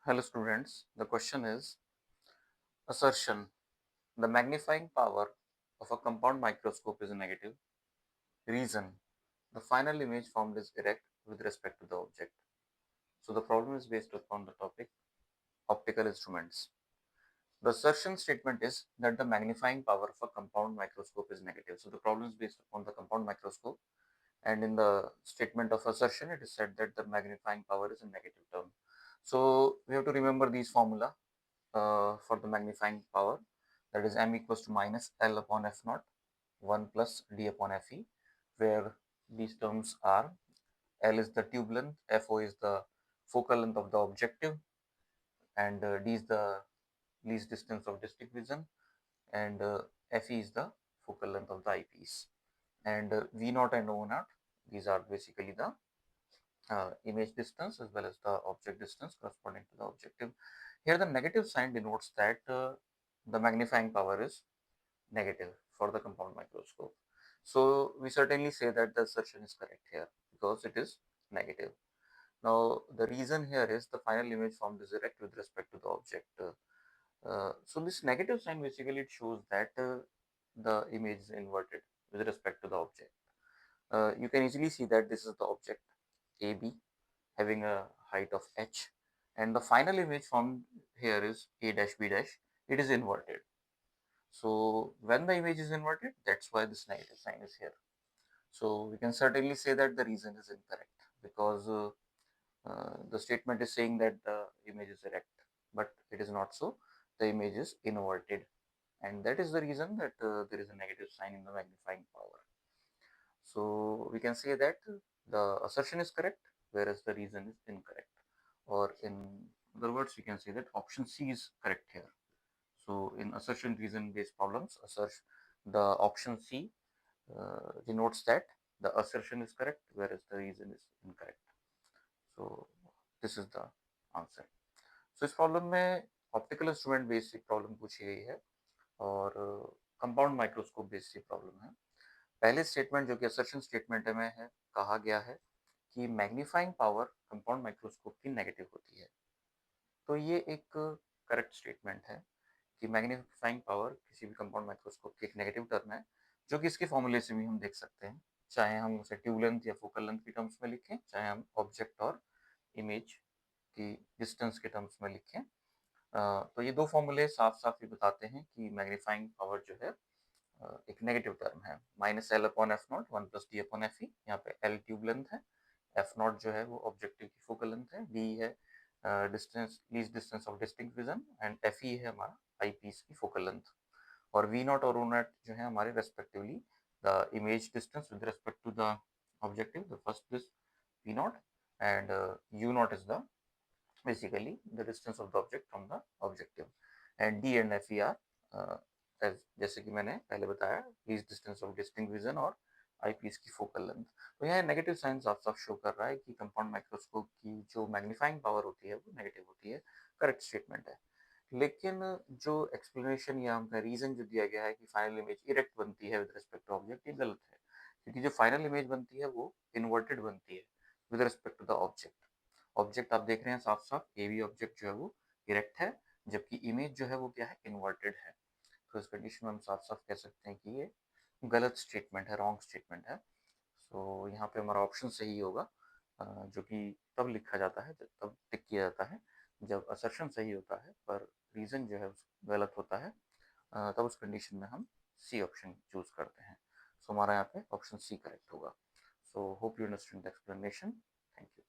Hello students, the question is assertion. The magnifying power of a compound microscope is negative. Reason. The final image formed is erect with respect to the object. So the problem is based upon the topic optical instruments. The assertion statement is that the magnifying power of a compound microscope is negative. So the problem is based upon the compound microscope, and in the statement of assertion it is said that the magnifying power is a negative term. So we have to remember these formula for the magnifying power, that is m equals to minus L upon F naught 1 plus D upon Fe, where these terms are L is the tube length, FO is the focal length of the objective, and D is the least distance of distinct vision, and Fe is the focal length of the eyepiece. And V naught and O naught, these are basically the image distance as well as the object distance corresponding to the objective. Here the negative sign denotes that the magnifying power is negative for the compound microscope. So we certainly say that the assertion is correct here because it is negative. Now the reason here is the final image formed is erect with respect to the object. So this negative sign basically it shows that the image is inverted with respect to the object. You can easily see that this is the object AB having a height of h, and the final image formed here is a dash b dash. It is inverted. So when the image is inverted, that's why this negative sign is here. So we can certainly say that the reason is incorrect because the statement is saying that the image is erect, but it is not so. The image is inverted, and that is the reason that there is a negative sign in the magnifying power. So we can say that the assertion is correct, whereas the reason is incorrect. Or in other words, we can say that option C is correct here. So in assertion reason based problems, the option C denotes that the assertion is correct, whereas the reason is incorrect. So this is the answer. So इस problem में optical instrument basic problem पूछी गई है और compound microscope basic problem है. पहले statement जो कि असर्शन स्टेटमेंट में है, कहा गया है कि मैग्नीफाइंग पावर कंपाउंड माइक्रोस्कोप की नेगेटिव होती है. तो ये एक करेक्ट स्टेटमेंट है कि मैग्नीफाइंग पावर किसी भी कंपाउंड माइक्रोस्कोप की एक नेगेटिव टर्म है, जो कि इसके फॉर्मूले से भी हम देख सकते हैं, चाहे हम उसे ट्यूब लेंथ या फोकल लेंथ की टर्म्स में लिखें, चाहे हम ऑब्जेक्ट और इमेज की डिस्टेंस के टर्म्स में लिखें. तो ये दो फॉर्मूले साफ साफ ये बताते हैं कि मैग्नीफाइंग पावर जो है एक नेगेटिव टर्म है. Minus L upon F naught 1 plus D upon F E. यहाँ पे एल ट्यूब लेंथ है, एफ नॉट जो है वो ऑब्जेक्टिव की फोकल लेंथ है, डी है distance least distance of distinct vision, and F E है हमारा आई पीस की फोकल लेंथ. और वी नॉट और ओ नॉट जो है हमारे respectively the image distance with respect to the objective. The first is V naught and u naught is the basically the distance of the object from the objective, and d and fe are as जैसे कि मैंने पहले बताया least distance of distinct vision और eyepiece की focal length. तो यहाँ negative sign साफ साफ शो कर रहा है कि कंपाउंड माइक्रोस्कोप की जो मैग्नीफाइंग पावर होती है वो नेगेटिव होती है. करेक्ट स्टेटमेंट है. लेकिन जो एक्सप्लेनेशन या उनका रीजन जो दिया गया है कि फाइनल इमेज इरेक्ट बनती है विद रिस्पेक्ट टू ऑब्जेक्ट, ये गलत है, क्योंकि जो फाइनल इमेज बनती है वो इन्वर्टेड बनती है with respect to the object. Object आप देख रहे हैं साफ साफ ए बी ऑब्जेक्ट जो है वो इरेक्ट है, जबकि इमेज जो है वो क्या है, इन्वर्टेड है. तो इस कंडीशन में हम साफ साफ कह सकते हैं कि ये गलत स्टेटमेंट है, रॉन्ग स्टेटमेंट है. सो यहाँ पे हमारा ऑप्शन सही होगा, जो कि तब लिखा जाता है, तब टिक किया जाता है जब असर्शन सही होता है पर रीजन जो है गलत होता है. तब उस कंडीशन में हम सी ऑप्शन चूज करते हैं. सो हमारा यहाँ पे ऑप्शन सी करेक्ट होगा. So hope you understand the explanation. Thank you.